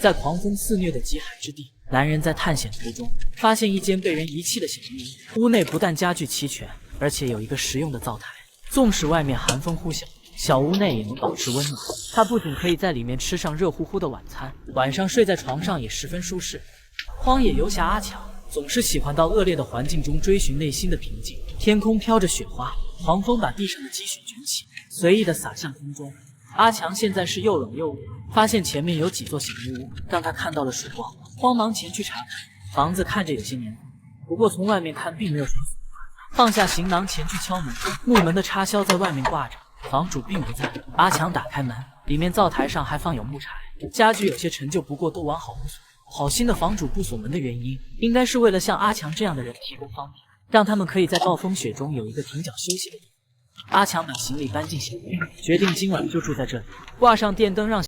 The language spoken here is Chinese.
在狂风肆虐的极海之地，男人在探险途中发现一间被人遗弃的小木屋，屋内不但家具齐全，而且有一个实用的灶台。纵使外面寒风呼啸，小屋内也能保持温暖。他不仅可以在里面吃上热乎乎的晚餐，晚上睡在床上也十分舒适。荒野游侠阿强总是喜欢到恶劣的环境中追寻内心的平静。天空飘着雪花，狂风把地上的积雪卷起，随意地洒向空中。阿强现在是又冷又饿，发现前面有几座小木屋，让他看到了曙光，慌忙前去查看。房子看着有些年头，不过从外面看并没有什么损坏。放下行囊前去敲门，木门的插销在外面挂着，房主并不在。阿强打开门，里面灶台上还放有木柴，家具有些陈旧，不过都完好无损。好心的房主不锁门的原因，应该是为了像阿强这样的人提供方便，让他们可以在暴风雪中有一个停脚休息的地方。阿强把行李搬进小屋，决定今晚就住在这里，挂上电灯让